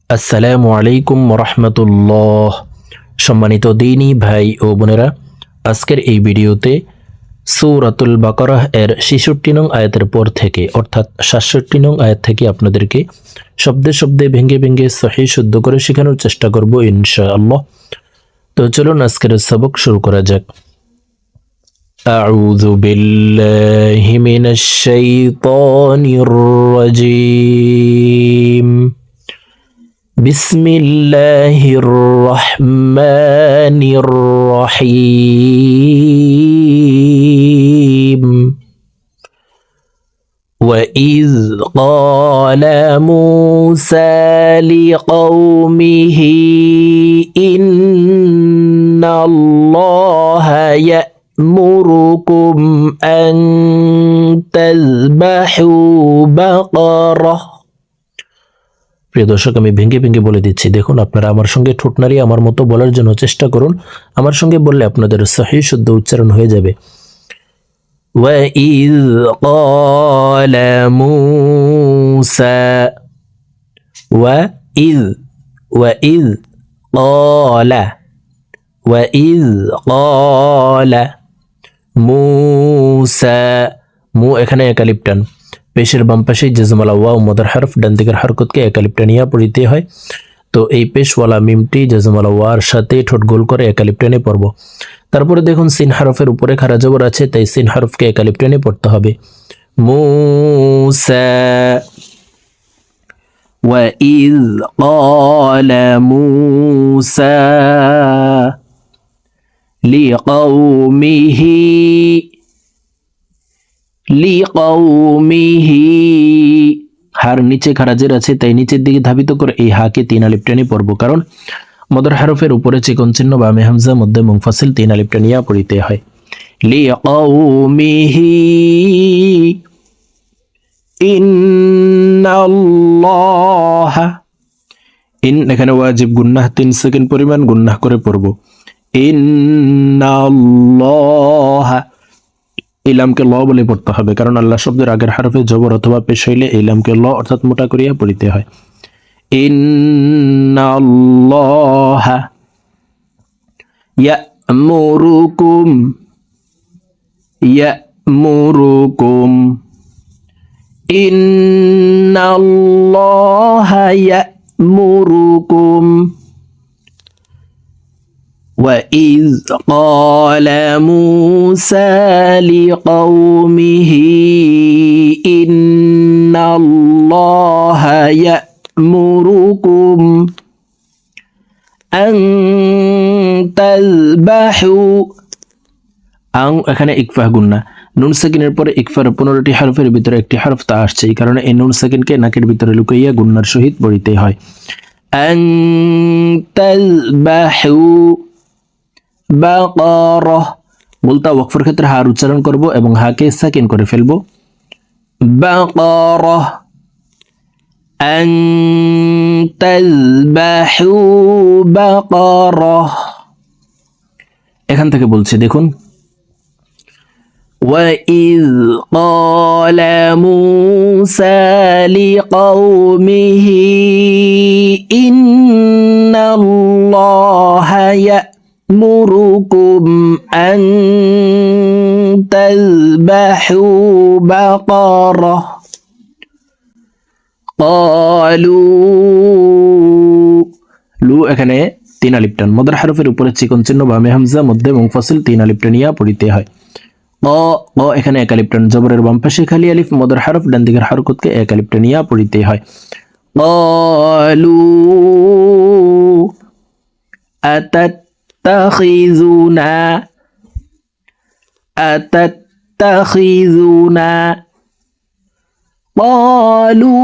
আসসালামু আলাইকুম রহমতুল্লাহ। সম্মানিত দিনী ভাই ও বোনেরা, আজকের এই ভিডিওতে সূরাতুল বাকারাহ এর ৬৬ নং আয়াতের পর থেকে অর্থাৎ ৬৭ নং আয়াত থেকে আপনাদেরকে শব্দে শব্দে ভেঙ্গে ভেঙ্গে সহিহ শুদ্ধ করে শেখানোর চেষ্টা করব ইনশাআল্লাহ। তো চলুন আজকের সবক শুরু করা যাক। আউযু বিল্লাহি মিনাশ শাইতানির রাজীম। بسم الله الرحمن الرحيم وإذ قال موسى لقومه إن الله يأمركم أن تذبحوا بقرة। প্রিয় দর্শক, আমি ভেঙ্গে ভেঙ্গে বলে দিচ্ছি, দেখুন আপনারা আমার সঙ্গে ঠোঁট নাড়িয়ে আমার মতো বলার জন্য চেষ্টা করুন। আমার সঙ্গে বললে আপনাদের সহিহ শুদ্ধ উচ্চারণ হয়ে যাবে। وَإِذْ قَالَ مُوسَى وَإِذْ قَالَ مُوسَى মু এখানে একালিফ টান, পেশের বাম পাশে জজমালা ওয়াও মদার হরফ, ডান দিকের হরকতকে একালিফ টানিয়া পড়িতে হয়। তো এই পেশওয়ালা মিমটি জজমালা ওয়ার সাথে ঠোঁট গোল করে একালিফ টেনে পড়ব। তারপরে দেখুন সিন হরফের উপরে খাড়া জবর আছে, তাই সিন হরফকে একালিফ টেনে পড়তে হবে। মুসা ওয়াইয ক্বালা মুসা লিকাউমিহি হার নিচে খারাজের আছে, তাই নিচের দিকে ধাবিত করে এই হাকে ৩ আলিফ টেনে পড়ব, কারণ মদর হরফের উপরে চিকন চিহ্ন বামে হামজা, মধ্যে মুনফাসিল ৩ আলিফ টানিয়া পড়িতে হয়। লিকাউমিহি ইন্নাল্লাহ, ইন এখানে ওয়াজিব গুন্নাহ ৩ সেকেন্ড পরিমাণ গুন্নাহ করে পড়ব। ইন্নাল্লাহ, ইলামকে ল বলে পড়তে হবে, কারণ আল্লাহ শব্দের আগের হরফে জবর অথবা পেশ হইলে ইলামকে ল অর্থাৎ মোটা করিয়া পড়িতে হয়। ইন্নাল্লাহ ইয়া'মুরুকুম ইন্নাল্লাহ ইয়া'মুরুকুম وَإِذْ قَالَ مُوسَى لِقَوْمِهِ إِنَّ اللَّهَ يَأْمُرُكُمْ أَن تَذْبَحُوا, আং এখানে ইকফা গুন্না, নুন সেকেন্ডের পরে ইকফার 15টি হরফের ভিতরে একটি হরফ তা আসছে, এই কারণে এই নুন সেকেন্ডকে নাকের ভিতরে লুকাইয়া গুন্নার সহিত পড়িতে হয়। আন তাযবাহু বাকারাহ, বলতা ওয়াকফের ক্ষেত্রে হার উচ্চারণ করব এবং হাকে সাকিন করে ফেলব। বাকারাহ আন তাযবাহু বাকারাহ, এখান থেকে বলছি দেখুন। وَإِذْ قَالَ مُوسَى لِقَوْمِهِ إِنَّ اللَّهَ يَأْمُرُكُمْ أَن تَذْبَحُوا بَقَرَةً قَالُوا, লু এখানে ৩ আলিফ টান, মদর হরফের উপরে চিকন চিহ্ন বামে হামজা, মধ্যে মুনফাসিল ৩ আলিফ টানিয়া পড়িতে হয়। এখানে এক আলিফ টান, জবরের বাম পাশে খালি আলিফ, মদর হরফ, ডান দিকের হরকতকে এক আলিফ টানিয়া পড়িতে হয়। ক্বালু আতাত্তাখিযুনা ক্বালু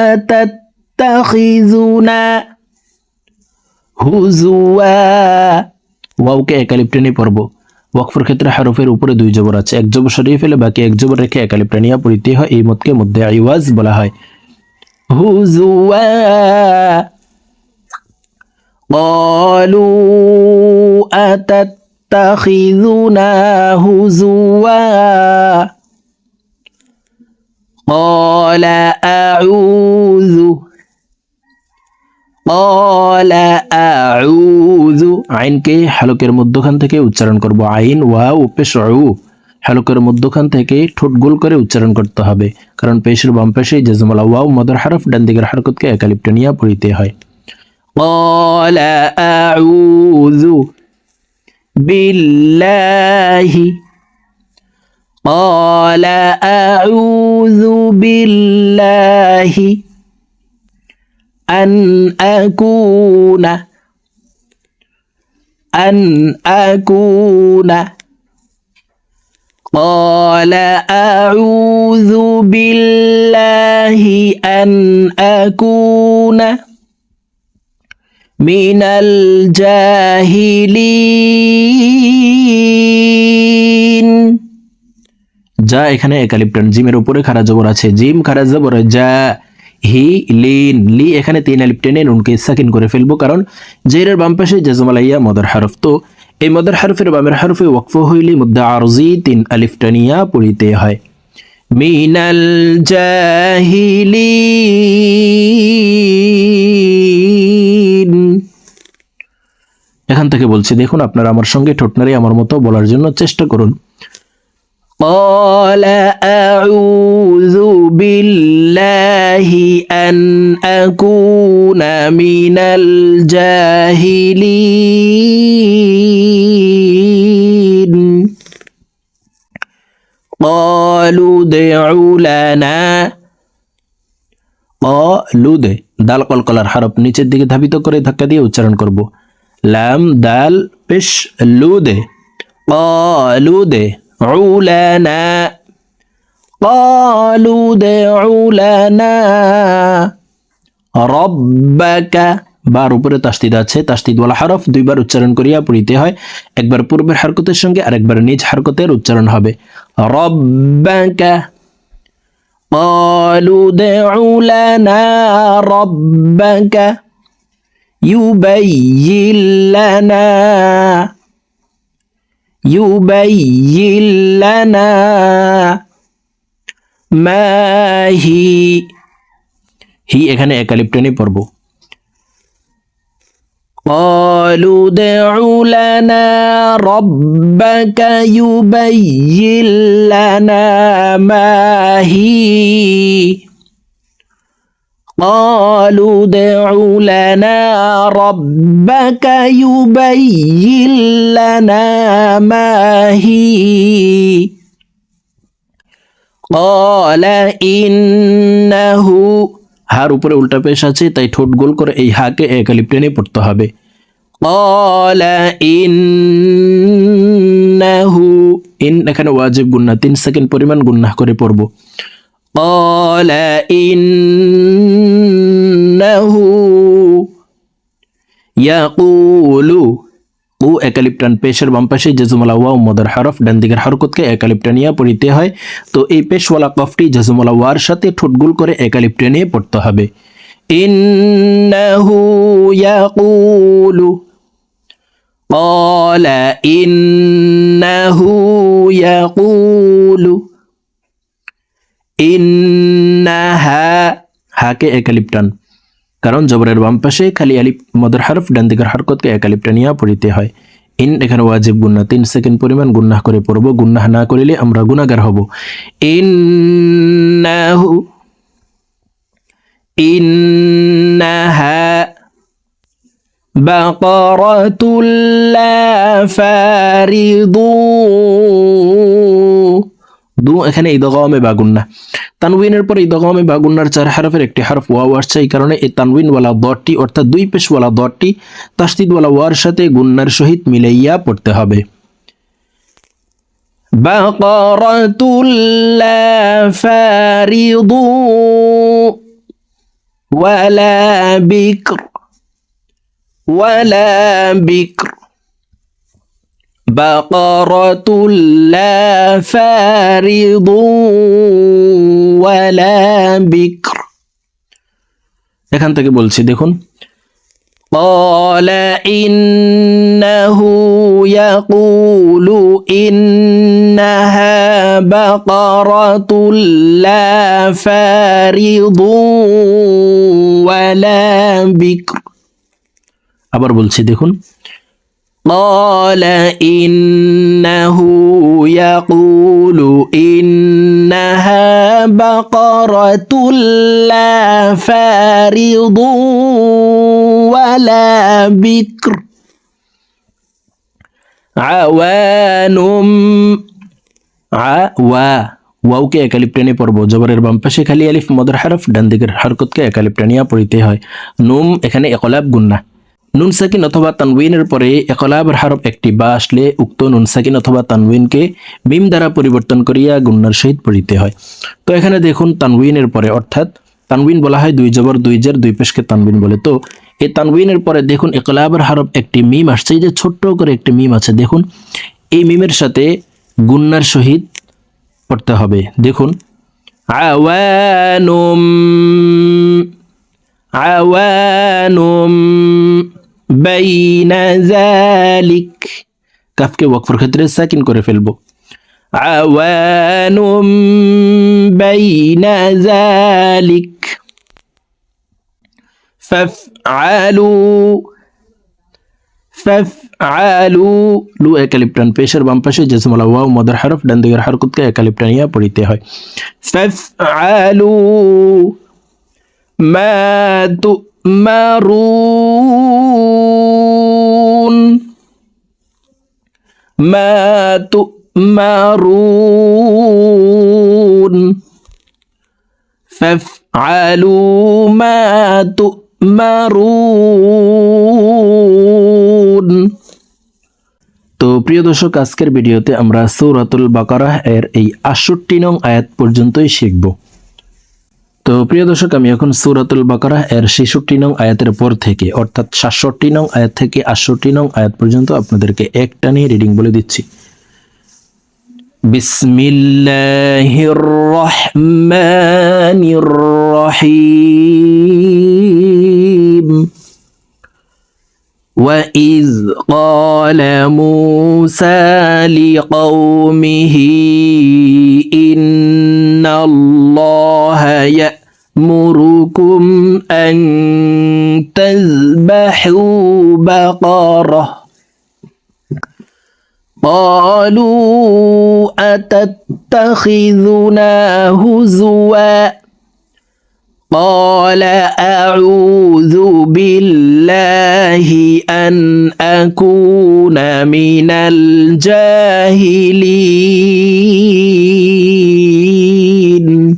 আতাত্তাখিযুনা হুজুয়া, ওয়াওকে এক আলিফ টেনে পড়ব। ওয়াকফের ক্ষেত্রে হরফের উপরে 2 জবর আছে, এক জবর সরিয়ে ফেলে বাকি এক জবর রেখে এক আলিফ টানিয়া পড়িতে হয়। এই মতকে মধ্যে আইওয়াজ বলা হয়। হুজুয়া ক্বালু আতাত্তাখিযুনা হুজুয়া قال أعوذ ক্বালা আউযু, আইনকে হালকের মধ্যখান থেকে উচ্চারণ করব। আইন ওয়াও পেশ উ, হালকের মধ্যখান থেকে ঠোঁট গোল করে উচ্চারণ করতে হবে, কারণ পেশের বাম পাশে জজমলা ওয়াও মদর হরফ, ডান দিকের হরকতকে একালিপ্ত নিয়ে পড়িতে হয়। ক্বালা আউযু বিল্লাহি, ক্বালা আউযু বিল্লাহি আন আকুনা, قال أعوذ بالله أن أكون من الجاهلين। যা এখানে একালিপ্টন, জিমের উপরে খারা জবর আছে, জিম খারা জবর যা, হি লিন, লি এখানে 3 আলিফ টেনে নুনকে সাকিন করে ফেলবো, কারণ জেরের বাম পাশে জাজমালাইয়া মদর হরফ। তো এই মদর হরফের বামের হরফে ওয়াকফ হইলে মুদ্দা আরজি 3 আলিফ টানিয়া পড়িতে হয়। মিনাল জাহিলিন। এখান থেকে বলছি, দেখুন আপনারা আমার সঙ্গে ঠোঁট নাড়ে আমার মতো বলার জন্য চেষ্টা করুন। قال أعوذ بالله أن أكون من الجاهلين قالوا ادع لنا, قالوا দে দাল কলকলার হরফ নিচের দিকে ধাবিত করে ধাক্কা দিয়ে উচ্চারণ করব। লাম দাল পেশ লু দে, قالوا দে উলানা, قالوا ادع لنا ربك, বার উপরে তাসদিদ আছে, তাসদিদ ওয়ালা হরফ দুইবার উচ্চারণ করিয়া পড়িতে হয়, একবার পূর্বের হরকতের সঙ্গে আর একবার নিজ হরকতের উচ্চারণ হবে। রব্বাকা, قالوا ادع لنا ربك يبين لنا ما হি এখানে একালিপ টেনে পড়ব। قالوا ادع لنا ربك يبين لنا ما هي, قالوا ادع لنا ربك يبين لنا ما هي قال إنه, হার উপরে উল্টা পেশ আছে তাই ঠোঁট গোল করে এই হাকে একালিপ টেনে পড়তে হবে। قال إنه, ইন এখানে ওয়াজিব গুন্না 3 সেকেন্ড পরিমাণ গুন্নাহ করে পড়ব। قال إنه يقول, ও একালিপ টান পেশের বাম পাশে জজমলা ওয়াও মদর হরফ, ডান দিকের হরকতকে একালিপ টানিয়া পড়িতে হয়। তো এই পেশওয়ালা কফটি জজমলা ওয়ার সাথে ঠোঁট গোল করে একালিপ টেনে পড়তে হবে। ইন্নাহু ইয়াকুলু, قال إنه يقول ইন্নাহা, হাকে একালিপ টান, কারণ জবরের বাম পাশে খালি আলিফ মদর হরফ, ডান দিকের হরকতকে একালিপ টানিয়া পড়িতে হয়। ইন এখানে ওয়াজিব গুন্না 3 সেকেন্ড পরিমাণ গুন্নাহ করে পড়ব, গুন্নাহ না করিলে আমরা গুনাহগার হব। ইন্নাহা বাকারাতুল লা ফারিদু, দু এখানে ইদগামে বা গুন্না, তানউইনের পর ইদগামে বা গুন্নার 4 হরফের একটি হরফ ওয়াও আসছে, এই কারণে এই তানউইন ওয়ালা দটটি অর্থাৎ 2 পেশ ওয়ালা দটটি তাসদিদ ওয়ালা ওয়ার সাথে গুন্নার সহিত মিলাইয়া পড়তে হবে। বাকারাতুল লা ফারিদু ওয়ালা বিকর, ওয়ালা বিকর, বাকারাতুল লা ফারিদু ওয়ালা বিকর। এখান থেকে বলছি, দেখুন قال إنه يقول إنها بقرة لا فارض ولا بكر, আবার বলছি দেখুন, قال إنه يقول إنها بقرة لا فارض ولا بكر عوان ওয়াওকে একালিপ টেনে পড়ব, জবরের বাম পাশে খালি আলিফ মদের হরফ, ডান দিকের হরকতকে একালিপ টানিয়া পড়িতে হয়। নুম এখানে ইকলাব গুন্না, নুন সাকিন অথবা তানউইনের পরে ইকলাবের হরফ একটি বা আসলে উক্ত নুন সাকিন অথবা তানউইনকে মিম দ্বারা পরিবর্তন করিয়া গুন্নার সহিত পড়িতে হয়। তো এখানে দেখুন তানউইনের পরে, অর্থাৎ তানউইন বলা হয় দুই জবর দুই জের দুই পেশকে তানউইন বলে। তো এই তানউইনের পরে দেখুন ইকলাবের হরফ একটি মিম আসছে, এই যে ছোট্ট করে একটি মিম আছে দেখুন, এই মিমের সাথে গুন্নার সহিত পড়তে হবে। দেখুন আওয়ানুম আওয়ানুম বাইনা যালিক, কাফকে ওয়াকফের ক্ষেত্রে সাকিন করে ফেলবো। আওয়ানুম বাইনা যালিক ফাফআলু ফাফআলু, লু একালিপ টান পেশের বাম পাশে জেসমুলা ওয়াও মদের হরফ, ডান দিকের হরকতকে একালিপ টানিয়া পড়িতে হয়। ফাফআলু মা তু'মারুন মা তু'মারুন ফাফআলু মা তু'মারুন। তো প্রিয় দর্শক, আজকের ভিডিওতে আমরা সূরাতুল বাকারাহ এর এই ৬৮ নং আয়াত পর্যন্তই শিখব। তো প্রিয় দর্শক, আমি এখন সূরাতুল বাকারাহ এর ৬৬ নং আয়াতের পর থেকে, অর্থাৎ ৬৭ নং আয়াত থেকে ৬৮ নং আয়াত পর্যন্ত আপনাদেরকে একটা নিয়ে রিডিং বলে দিচ্ছি। বিসমিল্লাহির রহমানির রহিম। وَإِذْ قَالَ مُوسَى لِقَوْمِهِ إِنَّ اللَّهَ يَأْمُرُكُمْ أَن تَذْبَحُوا بَقَرَةً قَالُوا أَتَتَّخِذُنَا هُزُوًا قال أعوذ بالله أن أكون من الجاهلين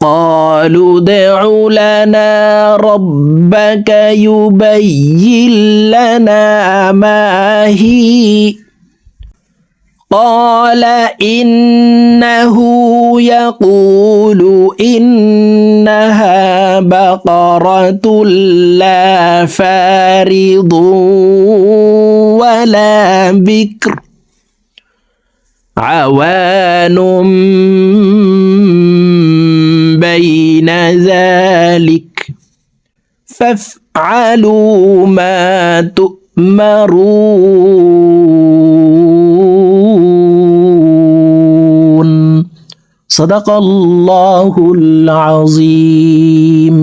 قالوا ادع لنا ربك يبين لنا ما هي قال إنه يقول إنها بقرة لا فارض ولا بكر عوان بين ذلك فافعلوا ما تؤمرون صدق الله العظيم।